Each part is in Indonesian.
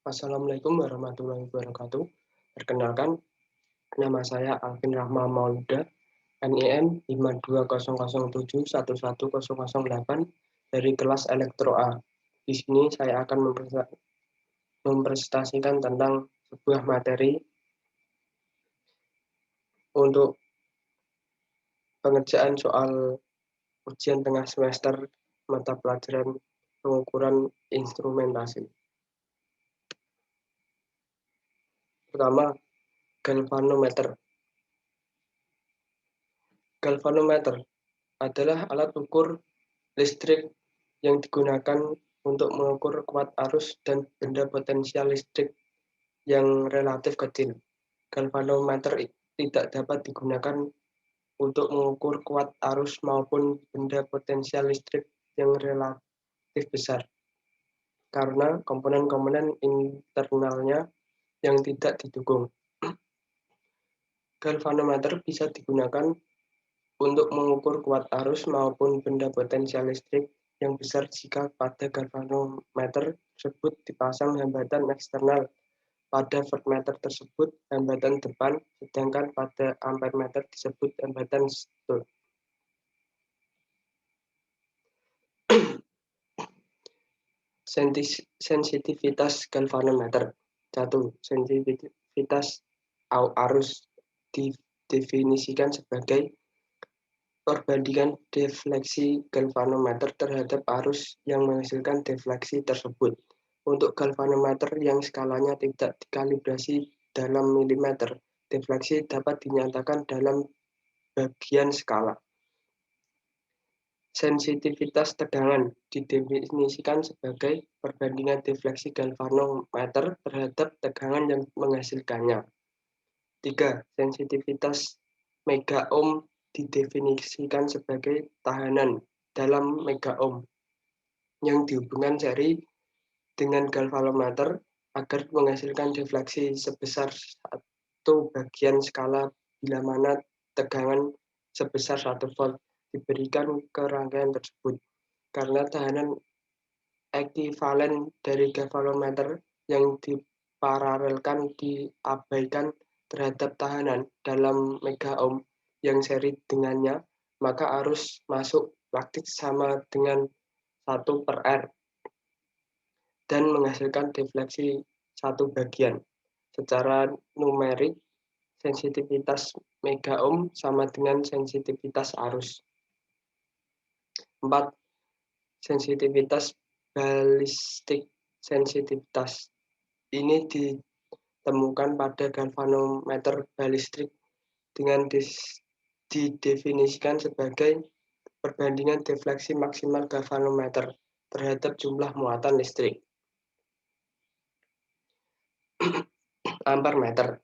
Assalamualaikum warahmatullahi wabarakatuh. Perkenalkan, nama saya Alvin Rahma Mauluda, NIM 5200711008 dari kelas Elektro A. Di sini saya akan mempresentasikan tentang sebuah materi untuk pengerjaan soal ujian tengah semester mata pelajaran pengukuran instrumentasi. Pertama, galvanometer. Galvanometer adalah alat ukur listrik yang digunakan untuk mengukur kuat arus dan benda potensial listrik yang relatif kecil. Galvanometer tidak dapat digunakan untuk mengukur kuat arus maupun benda potensial listrik yang relatif besar, karena komponen-komponen internalnya yang tidak didukung. Galvanometer bisa digunakan untuk mengukur kuat arus maupun benda potensial listrik yang besar jika pada galvanometer tersebut dipasang hambatan eksternal. Pada voltmeter tersebut hambatan depan, sedangkan pada ampermeter disebut hambatan stud. Sensitivitas galvanometer. 1. Sensitivitas arus didefinisikan sebagai perbandingan defleksi galvanometer terhadap arus yang menghasilkan defleksi tersebut. Untuk galvanometer yang skalanya tidak dikalibrasi dalam milimeter, defleksi dapat dinyatakan dalam bagian skala. Sensitivitas tegangan didefinisikan sebagai perbandingan defleksi galvanometer terhadap tegangan yang menghasilkannya. 3. Sensitivitas megaohm didefinisikan sebagai tahanan dalam megaohm yang dihubungkan seri dengan galvanometer agar menghasilkan defleksi sebesar 1 bagian skala bila mana tegangan sebesar 1 volt diberikan ke rangkaian tersebut, karena tahanan ekivalen dari galvanometer yang diparalelkan diabaikan terhadap tahanan dalam megaohm yang seri dengannya, maka arus masuk praktik sama dengan 1/R dan menghasilkan defleksi 1 bagian. Secara numerik, sensitivitas megaohm sama dengan sensitivitas arus. 4. Sensitivitas balistik. Sensitivitas ini ditemukan pada galvanometer balistik dengan didefinisikan sebagai perbandingan defleksi maksimal galvanometer terhadap jumlah muatan listrik. Ampermeter.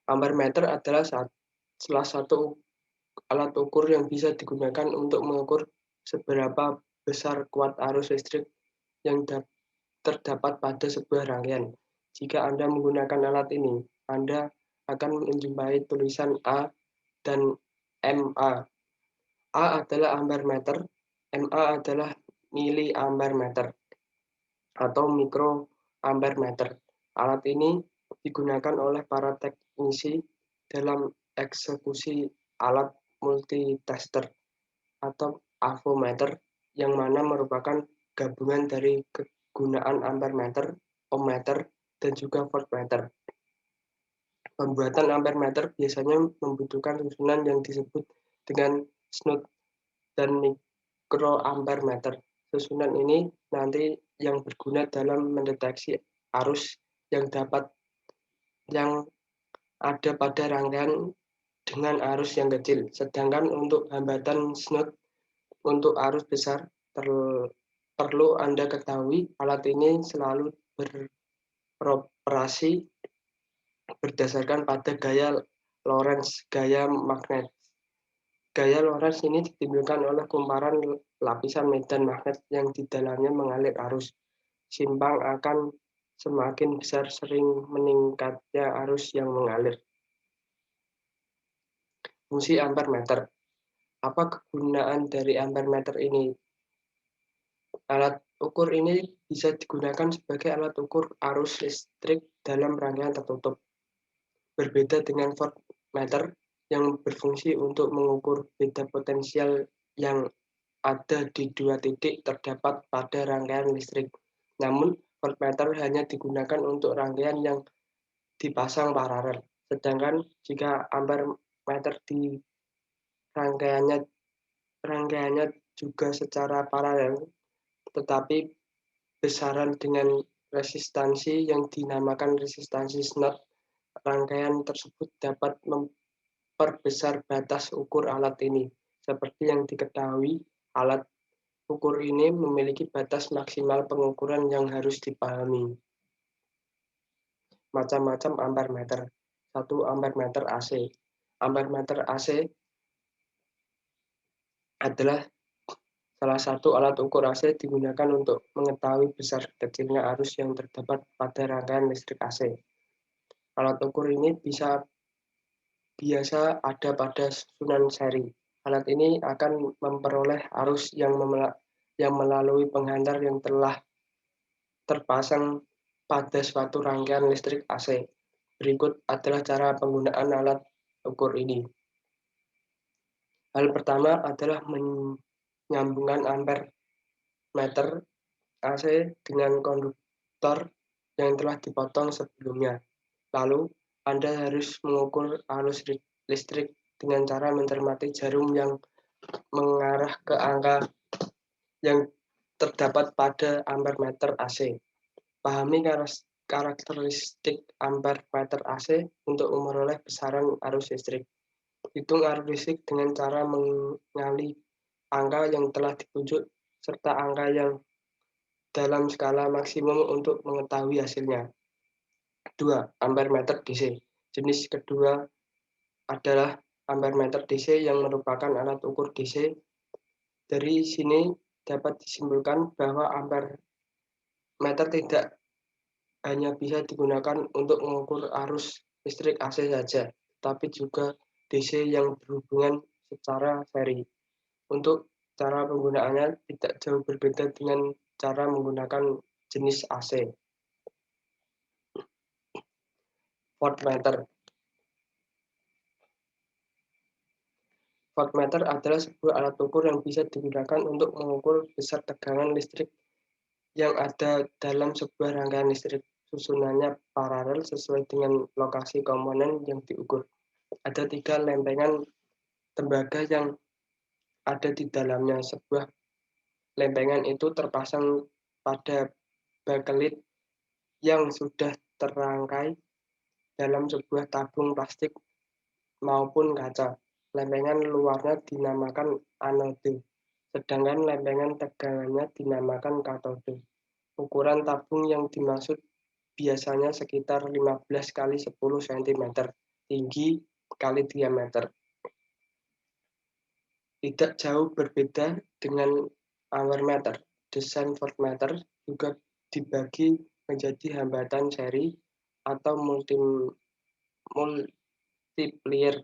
Ampermeter adalah salah satu alat ukur yang bisa digunakan untuk mengukur seberapa besar kuat arus listrik yang terdapat pada sebuah rangkaian. Jika Anda menggunakan alat ini, Anda akan menjumpai tulisan A dan MA. A adalah ampermeter, MA adalah miliampermeter atau mikroampermeter. Alat ini digunakan oleh para teknisi dalam eksekusi alat multitester atau avometer, yang mana merupakan gabungan dari kegunaan ampermeter, ohmmeter, dan juga voltmeter. Pembuatan ampermeter biasanya membutuhkan susunan yang disebut dengan snud dan mikroampermeter. Susunan ini nanti yang berguna dalam mendeteksi arus yang ada pada rangkaian dengan arus yang kecil. Sedangkan untuk hambatan snud untuk arus besar, perlu Anda ketahui alat ini selalu beroperasi berdasarkan pada gaya Lorentz, gaya magnet. Gaya Lorentz ini ditimbulkan oleh kumparan lapisan medan magnet yang di dalamnya mengalir arus. Simpang akan semakin besar sering meningkatnya arus yang mengalir. Fungsi ampermeter. Apa kegunaan dari ampermeter ini? Alat ukur ini bisa digunakan sebagai alat ukur arus listrik dalam rangkaian tertutup. Berbeda dengan voltmeter yang berfungsi untuk mengukur beda potensial yang ada di dua titik terdapat pada rangkaian listrik. Namun, voltmeter hanya digunakan untuk rangkaian yang dipasang paralel. Sedangkan jika ampermeter di rangkaiannya rangkaiannya juga secara paralel, tetapi besaran dengan resistansi yang dinamakan resistansi Snot, rangkaian tersebut dapat memperbesar batas ukur alat ini. Seperti yang diketahui, alat ukur ini memiliki batas maksimal pengukuran yang harus dipahami. Macam-macam ampermeter. 1. Ampermeter AC. Ampermeter AC adalah salah satu alat ukur AC digunakan untuk mengetahui besar kecilnya arus yang terdapat pada rangkaian listrik AC. Alat ukur ini biasa ada pada susunan seri. Alat ini akan memperoleh arus yang melalui penghantar yang telah terpasang pada suatu rangkaian listrik AC. Berikut adalah cara penggunaan alat ukur ini. Hal pertama adalah menyambungkan ampermeter AC dengan konduktor yang telah dipotong sebelumnya. Lalu, Anda harus mengukur arus listrik dengan cara mencermati jarum yang mengarah ke angka yang terdapat pada ampermeter AC. Pahami karakteristik ampermeter AC untuk memperoleh besaran arus listrik. Hitung arus listrik dengan cara mengali angka yang telah ditunjuk serta angka yang dalam skala maksimum untuk mengetahui hasilnya. 2. Ampermeter DC. Jenis kedua adalah ampermeter DC yang merupakan alat ukur DC. Dari sini dapat disimpulkan bahwa ampermeter tidak hanya bisa digunakan untuk mengukur arus listrik AC saja, tapi juga DC yang berhubungan secara seri. Untuk cara penggunaannya tidak jauh berbeda dengan cara menggunakan jenis AC. Voltmeter. Voltmeter adalah sebuah alat ukur yang bisa digunakan untuk mengukur besar tegangan listrik yang ada dalam sebuah rangkaian listrik. Susunannya paralel sesuai dengan lokasi komponen yang diukur. Ada 3 lempengan tembaga yang ada di dalamnya. Sebuah lempengan itu terpasang pada bakelit yang sudah terangkai dalam sebuah tabung plastik maupun kaca. Lempengan luarnya dinamakan anode, sedangkan lempengan tegangannya dinamakan katode. Ukuran tabung yang dimaksud biasanya sekitar 15 kali 10 cm, tinggi kali diameter. Tidak jauh berbeda dengan ampermeter, desain voltmeter juga dibagi menjadi hambatan seri atau multiplier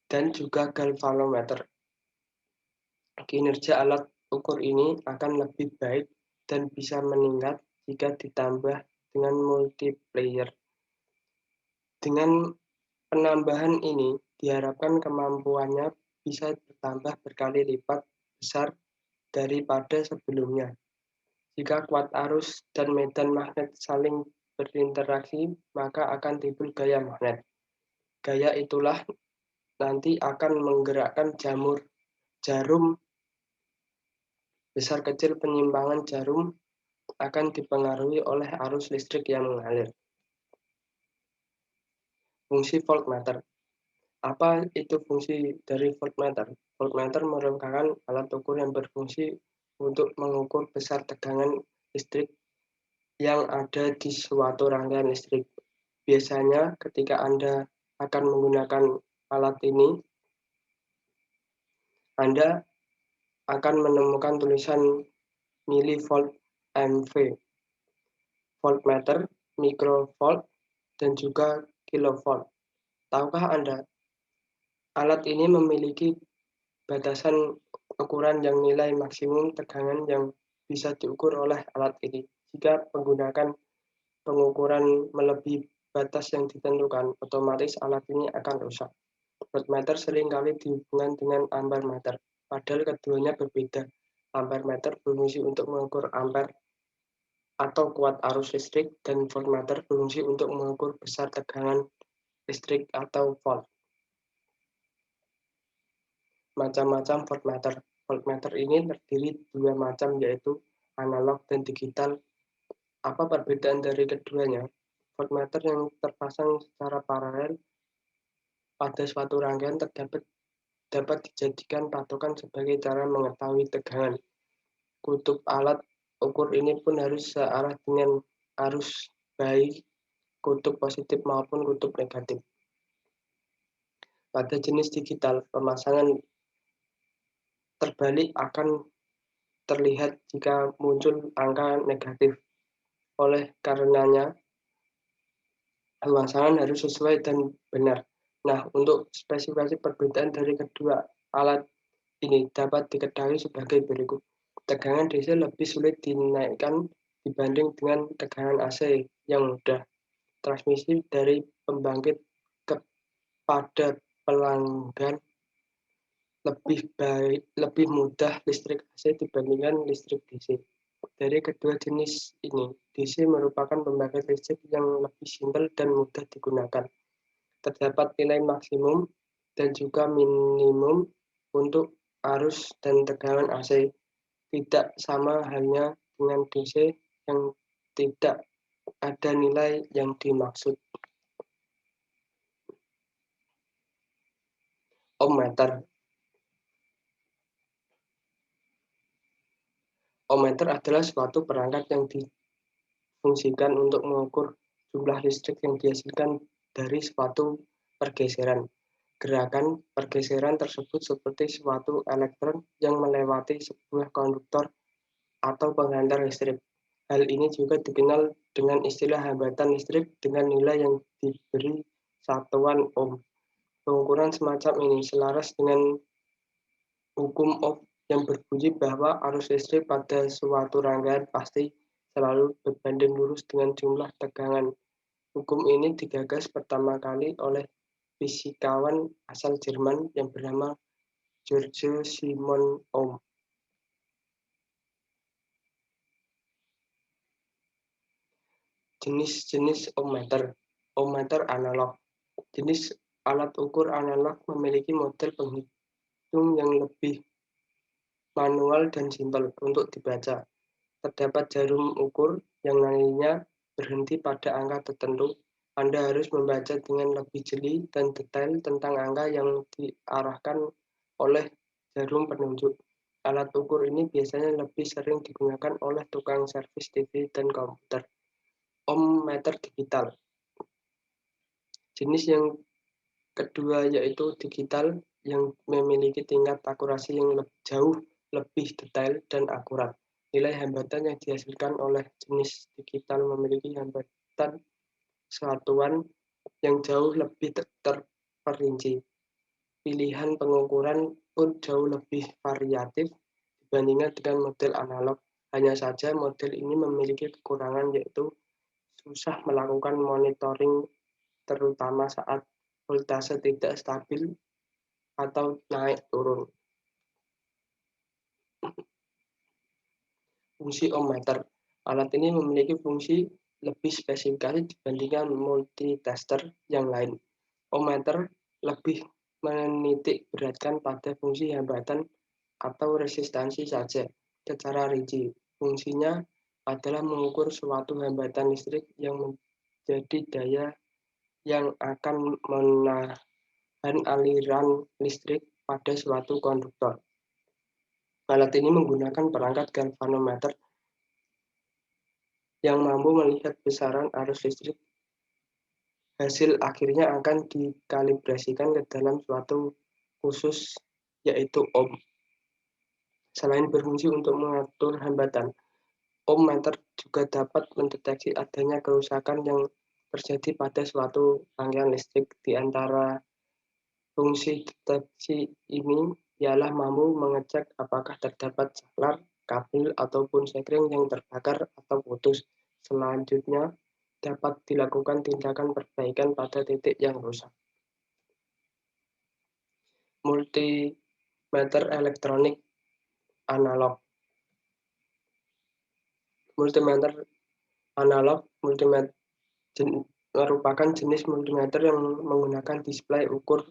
dan juga galvanometer. Kinerja alat ukur ini akan lebih baik dan bisa meningkat jika ditambah dengan multiplier. Dengan penambahan ini, diharapkan kemampuannya bisa bertambah berkali lipat besar daripada sebelumnya. Jika kuat arus dan medan magnet saling berinteraksi, maka akan timbul gaya magnet. Gaya itulah nanti akan menggerakkan jarum. Besar kecil penyimpangan jarum akan dipengaruhi oleh arus listrik yang mengalir. Fungsi voltmeter. Apa itu fungsi dari voltmeter? Voltmeter merupakan alat ukur yang berfungsi untuk mengukur besar tegangan listrik yang ada di suatu rangkaian listrik. Biasanya ketika Anda akan menggunakan alat ini, Anda akan menemukan tulisan milivolt MV, voltmeter, microvolt, dan juga kilovolt. Tahukah Anda, alat ini memiliki batasan ukuran yang nilai maksimum tegangan yang bisa diukur oleh alat ini. Jika menggunakan pengukuran melebihi batas yang ditentukan, otomatis alat ini akan rusak. Voltmeter seringkali dihubungkan dengan ampermeter, padahal keduanya berbeda. Ampermeter berfungsi untuk mengukur ampere atau kuat arus listrik, dan voltmeter berfungsi untuk mengukur besar tegangan listrik atau volt. Macam-macam voltmeter. Voltmeter ini terdiri dua macam, yaitu analog dan digital. Apa perbedaan dari keduanya? Voltmeter yang terpasang secara paralel pada suatu rangkaian dapat dijadikan patokan sebagai cara mengetahui tegangan. Kutub alat ukur ini pun harus searah dengan arus, baik kutub positif maupun kutub negatif. Pada jenis digital, pemasangan terbalik akan terlihat jika muncul angka negatif. Oleh karenanya, pemasangan harus sesuai dan benar. Nah, untuk spesifikasi perbedaan dari kedua alat ini dapat diketahui sebagai berikut. Tegangan DC lebih sulit dinaikkan dibanding dengan tegangan AC yang mudah. Transmisi dari pembangkit kepada pelanggan lebih mudah listrik AC dibandingkan listrik DC. Dari kedua jenis ini, DC merupakan pembangkit listrik yang lebih simpel dan mudah digunakan. Terdapat nilai maksimum dan juga minimum untuk arus dan tegangan AC. Tidak sama halnya dengan DC yang tidak ada nilai yang dimaksud. Ohmmeter. Ohmmeter adalah suatu perangkat yang difungsikan untuk mengukur jumlah listrik yang dihasilkan dari suatu pergeseran. Gerakan pergeseran tersebut seperti suatu elektron yang melewati sebuah konduktor atau penghantar listrik. Hal ini juga dikenal dengan istilah hambatan listrik dengan nilai yang diberi satuan ohm. Pengukuran semacam ini selaras dengan hukum Ohm yang berbunyi bahwa arus listrik pada suatu rangkaian pasti selalu berbanding lurus dengan jumlah tegangan. Hukum ini digagas pertama kali oleh fisikawan asal Jerman yang bernama George Simon Ohm. Jenis-jenis ohmmeter. Ohmmeter analog. Jenis alat ukur analog memiliki model penghitung yang lebih manual dan simpel untuk dibaca. Terdapat jarum ukur yang nilainya berhenti pada angka tertentu. Anda harus membaca dengan lebih jeli dan detail tentang angka yang diarahkan oleh jarum penunjuk. Alat ukur ini biasanya lebih sering digunakan oleh tukang servis TV dan komputer. Ohmmeter digital. Jenis yang kedua yaitu digital yang memiliki tingkat akurasi yang jauh lebih detail dan akurat. Nilai hambatan yang dihasilkan oleh jenis digital memiliki hambatan satuan yang jauh lebih terperinci. Pilihan pengukuran pun jauh lebih variatif dibandingkan dengan model analog. Hanya saja model ini memiliki kekurangan, yaitu susah melakukan monitoring terutama saat voltase tidak stabil atau naik turun. Fungsi ohmmeter. Alat ini memiliki fungsi lebih spesifikasi dibandingkan multitester yang lain. Ohmmeter lebih menitik beratkan pada fungsi hambatan atau resistansi saja. Secara rinci, fungsinya adalah mengukur suatu hambatan listrik yang menjadi daya yang akan menahan aliran listrik pada suatu konduktor. Alat ini menggunakan perangkat galvanometer yang mampu melihat besaran arus listrik. Hasil akhirnya akan dikalibrasikan ke dalam suatu khusus, yaitu ohm. Selain berfungsi untuk mengatur hambatan, ohmmeter juga dapat mendeteksi adanya kerusakan yang terjadi pada suatu rangkaian listrik. Di antara fungsi deteksi ini ialah mampu mengecek apakah terdapat saklar, kabel ataupun sekring yang terbakar atau putus. Selanjutnya, dapat dilakukan tindakan perbaikan pada titik yang rusak. Multimeter elektronik analog. Multimeter analog merupakan jenis multimeter yang menggunakan display ukur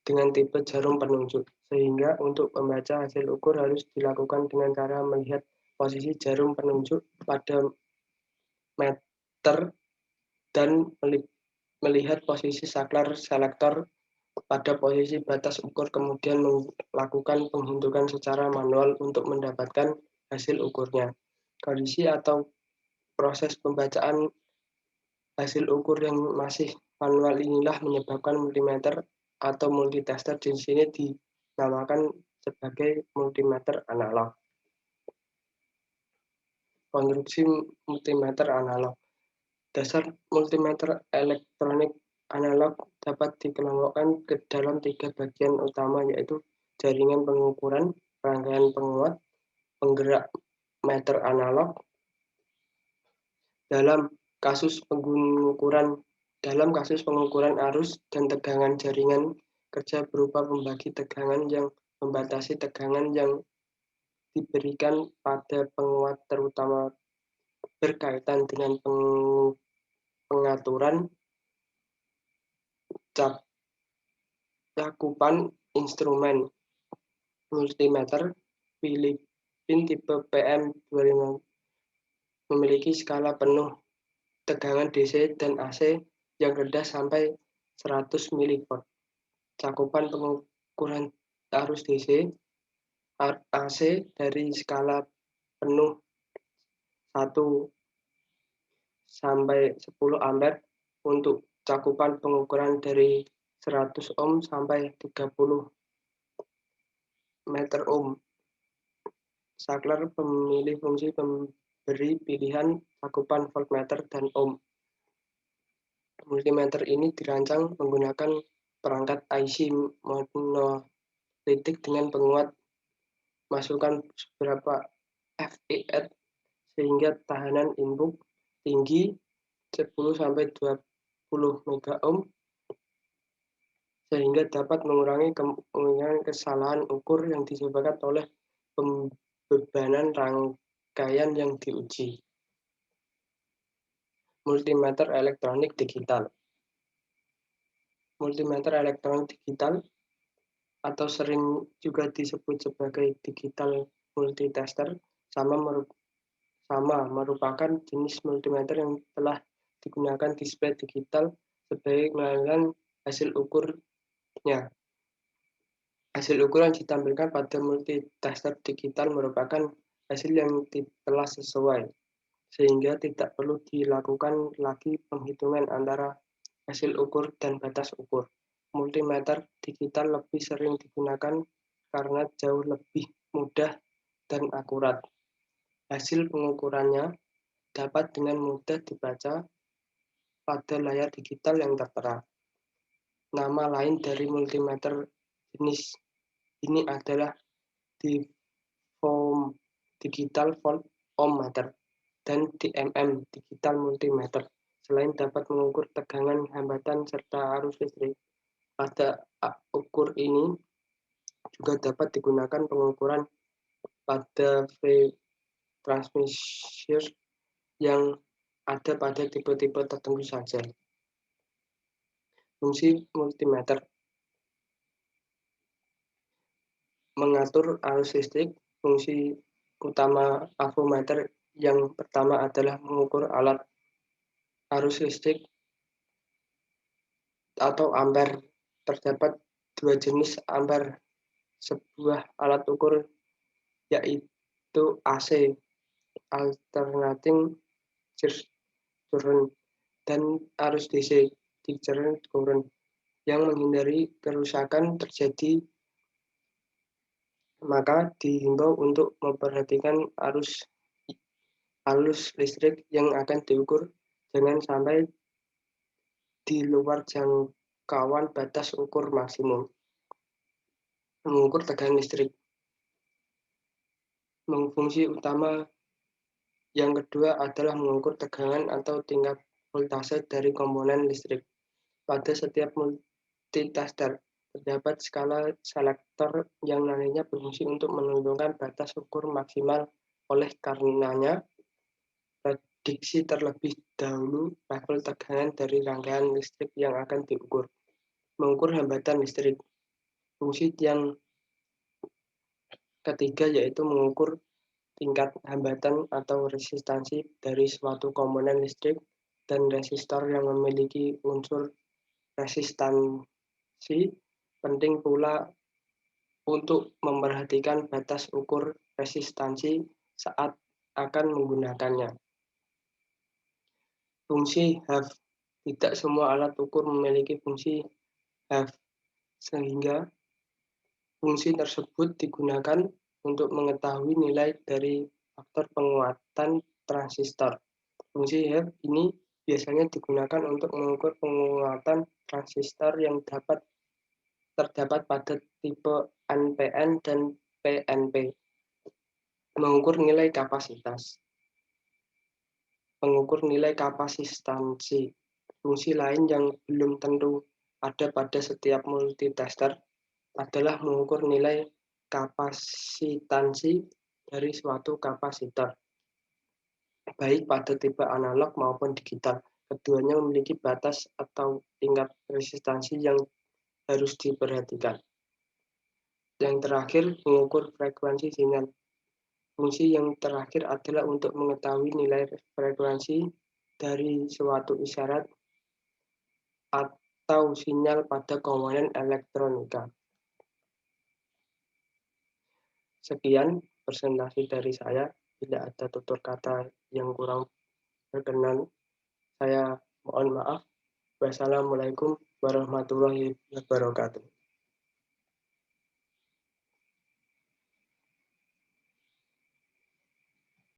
dengan tipe jarum penunjuk, sehingga untuk membaca hasil ukur harus dilakukan dengan cara melihat posisi jarum penunjuk pada meter dan melihat posisi saklar selektor pada posisi batas ukur, kemudian melakukan penghitungan secara manual untuk mendapatkan hasil ukurnya. Kondisi atau proses pembacaan hasil ukur yang masih manual inilah menyebabkan multimeter atau multitester di sini dinamakan sebagai multimeter analog. Konstruksi multimeter analog. Dasar multimeter elektronik analog dapat dikelompokkan ke dalam 3 bagian utama, yaitu jaringan pengukuran, rangkaian penguat, penggerak meter analog. Dalam kasus pengukuran arus dan tegangan, jaringan kerja berupa pembagi tegangan yang membatasi tegangan yang diberikan pada penguat, terutama berkaitan dengan pengaturan cakupan instrumen. Multimeter Philippine tipe PM25 memiliki skala penuh tegangan DC dan AC yang rendah sampai 100 mV. Cakupan pengukuran arus DC AC dari skala penuh 1 sampai 10 ampere untuk cakupan pengukuran dari 100 ohm sampai 30 meter ohm. Saklar memilih fungsi memberi pilihan cakupan voltmeter dan ohm. Multimeter ini dirancang menggunakan perangkat IC monolitik dengan penguat masukan beberapa FET sehingga tahanan input tinggi 10-20 MΩ sehingga dapat mengurangi kemungkinan kesalahan ukur yang disebabkan oleh pembebanan rangkaian yang diuji. Multimeter elektronik digital. Multimeter elektronik digital atau sering juga disebut sebagai digital multitester sama merupakan jenis multimeter yang telah digunakan display digital sebagai mengalihkan hasil ukurnya. Hasil ukur yang ditampilkan pada multitester digital merupakan hasil yang telah sesuai, sehingga tidak perlu dilakukan lagi penghitungan antara hasil ukur dan batas ukur. Multimeter digital lebih sering digunakan karena jauh lebih mudah dan akurat. Hasil pengukurannya dapat dengan mudah dibaca pada layar digital yang tertera. Nama lain dari multimeter jenis ini adalah digital volt ohmmeter dan DMM digital multimeter. Selain dapat mengukur tegangan, hambatan, serta arus listrik, pada ukur ini juga dapat digunakan pengukuran pada phase transmitter yang ada pada tipe-tipe tertentu saja. Fungsi multimeter mengatur arus listrik. Fungsi utama avometer yang pertama adalah mengukur alat arus listrik atau ampere. Terdapat 2 jenis ampere sebuah alat ukur, yaitu AC alternating current dan arus DC direct current yang menghindari kerusakan terjadi. Maka dihimbau untuk memperhatikan arus listrik yang akan diukur jangan sampai di luar jangkauan batas ukur maksimum. Mengukur tegangan listrik. Fungsi utama yang kedua adalah mengukur tegangan atau tingkat voltase dari komponen listrik. Pada setiap multitester, terdapat skala selektor yang nantinya berfungsi untuk menentukan batas ukur maksimal. Oleh karenanya, prediksi terlebih dahulu level tegangan dari rangkaian listrik yang akan diukur. Mengukur hambatan listrik. Fungsi yang ketiga yaitu mengukur tingkat hambatan atau resistansi dari suatu komponen listrik dan resistor yang memiliki unsur resistansi. Penting pula untuk memperhatikan batas ukur resistansi saat akan menggunakannya. Fungsi Hv. Tidak semua alat ukur memiliki fungsi Hv, sehingga fungsi tersebut digunakan untuk mengetahui nilai dari faktor penguatan transistor. Fungsi Hv ini biasanya digunakan untuk mengukur penguatan transistor yang terdapat pada tipe NPN dan PNP. Mengukur nilai kapasitas. Mengukur nilai kapasitansi. Fungsi lain yang belum tentu ada pada setiap multitester adalah mengukur nilai kapasitansi dari suatu kapasitor, baik pada tipe analog maupun digital. Keduanya memiliki batas atau tingkat resistansi yang harus diperhatikan. Yang terakhir, mengukur frekuensi sinyal. Fungsi yang terakhir adalah untuk mengetahui nilai frekuensi dari suatu isyarat atau sinyal pada komponen elektronika. Sekian presentasi dari saya. Bila ada tutur kata yang kurang berkenan, saya mohon maaf. Wassalamualaikum warahmatullahi wabarakatuh.